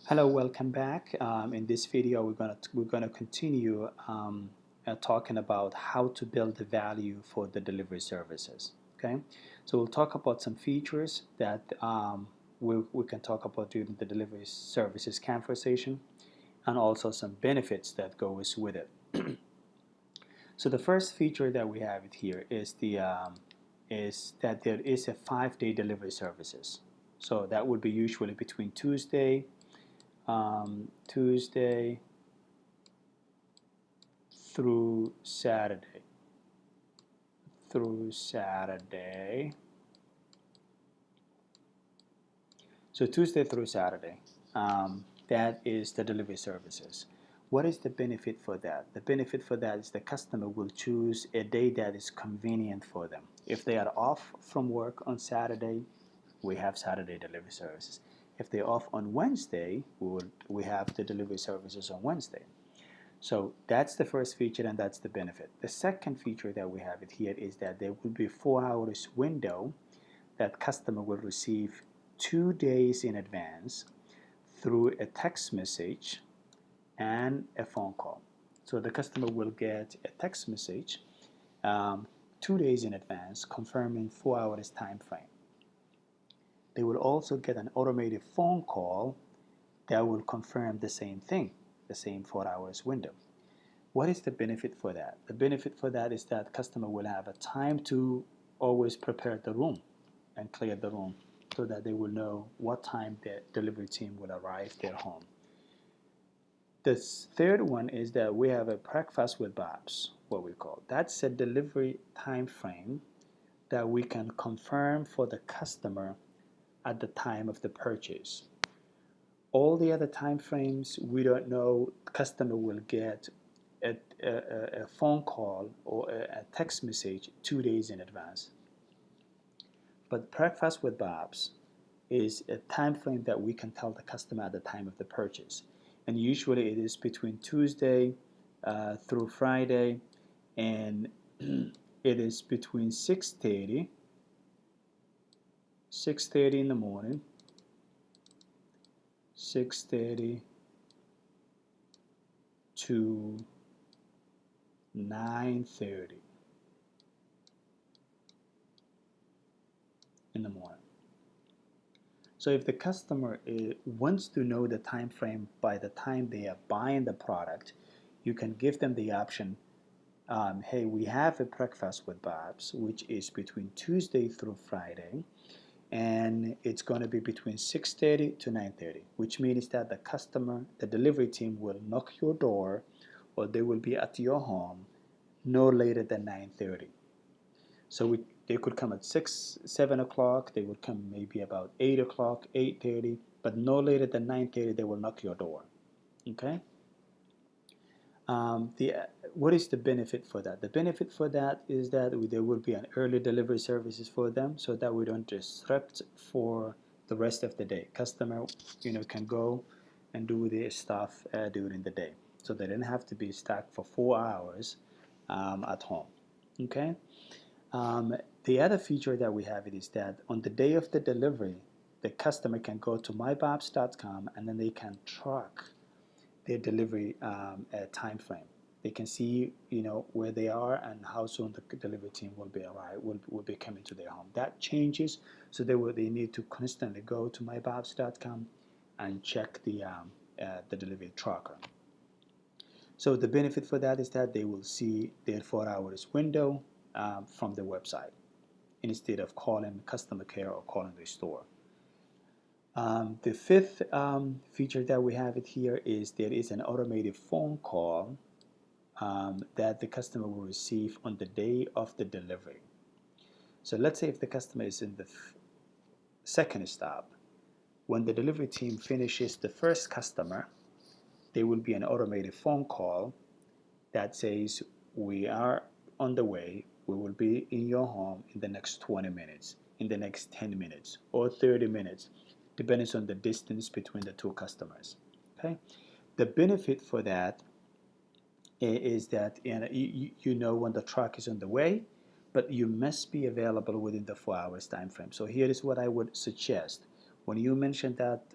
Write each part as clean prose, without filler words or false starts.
Hello, welcome back. In this video, we're gonna continue talking about how to build the value for the delivery services. Okay, so we'll talk about some features that we can talk about during the delivery services conversation, and also some benefits that goes with it. So the first feature that we have it here is that there is a 5-day delivery services. So that would be usually between Tuesday through Saturday. Through Saturday. So Tuesday through Saturday. That is the delivery services. What is the benefit for that? The benefit for that is the customer will choose a day that is convenient for them. If they are off from work on Saturday, we have Saturday delivery services. If they're off on Wednesday, we have the delivery services on Wednesday. So that's the first feature, and that's the benefit. The second feature that we have it here is that there will be a 4 hours window that customer will receive 2 days in advance through a text message and a phone call. So the customer will get a text message 2 days in advance confirming 4 hours time frame. They will also get an automated phone call that will confirm the same thing, the same 4 hours window. What is the benefit for that? The benefit for that is that customer will have a time to always prepare the room and clear the room so that they will know what time the delivery team will arrive their home. The third one is that we have a breakfast with Bob's, what we call. That's a delivery time frame that we can confirm for the customer at the time of the purchase. All the other time frames, we don't know. Customer will get a phone call or a text message 2 days in advance. But breakfast with Bob's is a time frame that we can tell the customer at the time of the purchase, and usually it is between Tuesday through Friday, and it is between 6:30 in the morning, 6:30 to 9:30 in the morning. So if the customer wants to know the time frame by the time they are buying the product, you can give them the option, hey, we have a breakfast with Bob's, which is between Tuesday through Friday, and it's going to be between 6:30 to 9:30, which means that the delivery team will knock your door, or they will be at your home no later than 9:30. So they could come at 6, 7 o'clock. They would come maybe about 8 o'clock, 8:30, but no later than 9:30 they will knock your door. Okay. What is the benefit for that? The benefit for that is that there will be an early delivery services for them, so that we don't disrupt for the rest of the day. Customer, can go and do their stuff during the day, so they don't have to be stuck for 4 hours at home. Okay. The other feature that we have is that on the day of the delivery, the customer can go to mybobs.com, and then they can track their delivery time frame. They can see, where they are and how soon the delivery team will be coming to their home. That changes, so they need to constantly go to mybobs.com and check the delivery tracker. So the benefit for that is that they will see their 4 hours window from the website, instead of calling customer care or calling the store. The fifth feature that we have it here is there is an automated phone call that the customer will receive on the day of the delivery. So let's say if the customer is in the second stop, when the delivery team finishes the first customer, there will be an automated phone call that says, we are on the way, we will be in your home in the next 20 minutes, in the next 10 minutes, or 30 minutes, depending on the distance between the two customers. Okay. The benefit for that is that you know when the truck is on the way, but you must be available within the 4 hours time frame. So here is what I would suggest. When you mention that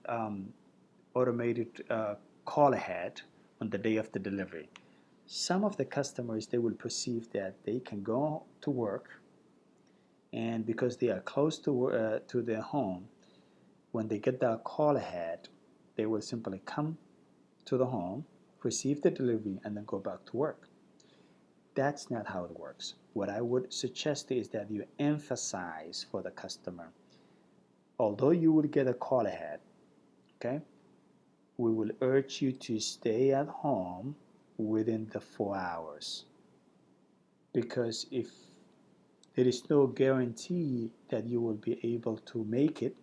automated call ahead on the day of the delivery. Some of the customers, they will perceive that they can go to work, and because they are close to their home, when they get that call ahead, they will simply come to the home, receive the delivery, and then go back to work. That's not how it works. What I would suggest is that you emphasize for the customer, although you will get a call ahead, okay, we will urge you to stay at home within the 4 hours, because if there is no guarantee that you will be able to make it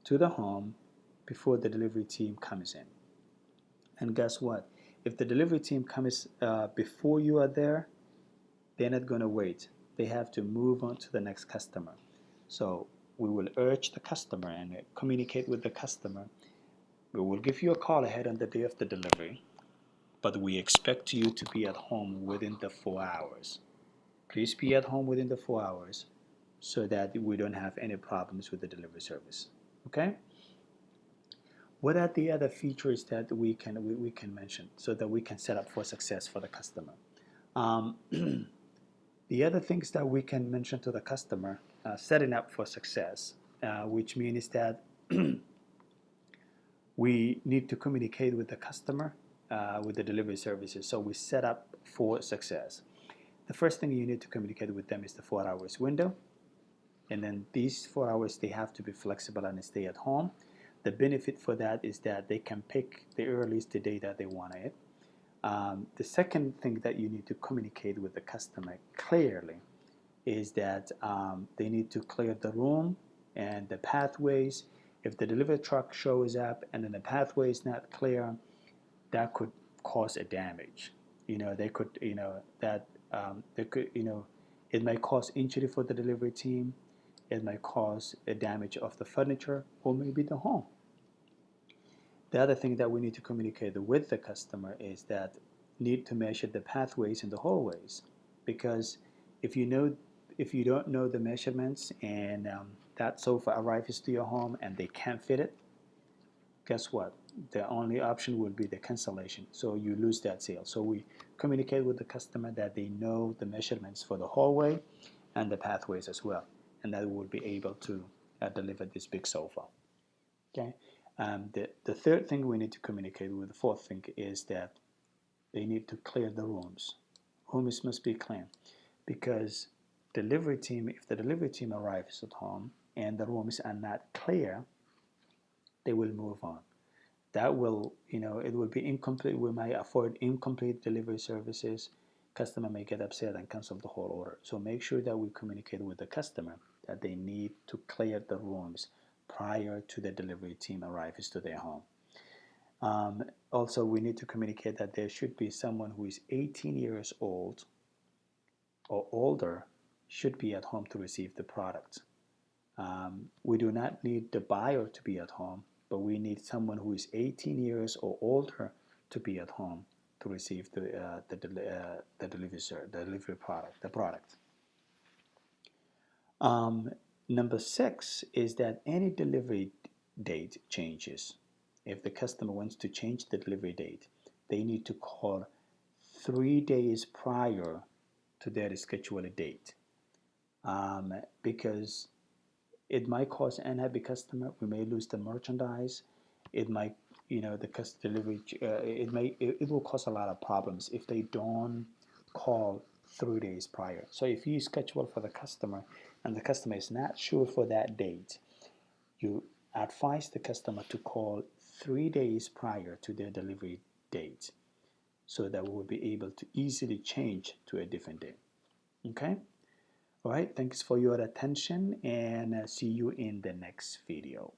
to the home before the delivery team comes in. And guess what? If the delivery team comes before you are there, they're not going to wait. They have to move on to the next customer. So we will urge the customer and communicate with the customer. We will give you a call ahead on the day of the delivery, but we expect you to be at home within the 4 hours. Please be at home within the 4 hours so that we don't have any problems with the delivery service. Okay? What are the other features that we can mention so that we can set up for success for the customer? The other things that we can mention to the customer, setting up for success, which means that we need to communicate with the customer with the delivery services, so we set up for success. The first thing you need to communicate with them is the 4 hours window, and then these 4 hours, they have to be flexible and stay at home. The benefit for that is that they can pick the earliest day that they want it. The second thing that you need to communicate with the customer clearly is that they need to clear the room and the pathways. If the delivery truck shows up and then the pathway is not clear, that could cause a damage. They could, it might cause injury for the delivery team. It might cause a damage of the furniture or maybe the home. The other thing that we need to communicate with the customer is that need to measure the pathways and the hallways, because if you don't know the measurements and that sofa arrives to your home and they can't fit it, guess what? The only option will be the cancellation. So you lose that sale. So we communicate with the customer that they know the measurements for the hallway and the pathways as well, and that will be able to deliver this big sofa. Okay. The third thing we need to communicate with, the fourth thing, is that they need to clear the rooms. Rooms must be clean, because if the delivery team arrives at home and the rooms are not clear, they will move on. That will, it will be incomplete. We might afford incomplete delivery services. Customer may get upset and cancel the whole order. So make sure that we communicate with the customer that they need to clear the rooms prior to the delivery team arrives to their home. Also, we need to communicate that there should be someone who is 18 years old or older should be at home to receive the product. We do not need the buyer to be at home, but we need someone who is 18 years or older to be at home to receive the delivery product. Number 6 is that any delivery date changes. If the customer wants to change the delivery date, they need to call 3 days prior to their scheduled date, because it might cause unhappy customer. We may lose the merchandise. It might, the delivery. It will cause a lot of problems if they don't call 3 days prior. So if you schedule for the customer and the customer is not sure for that date, you advise the customer to call 3 days prior to their delivery date, so that we will be able to easily change to a different day. Okay? All right, thanks for your attention, and see you in the next video.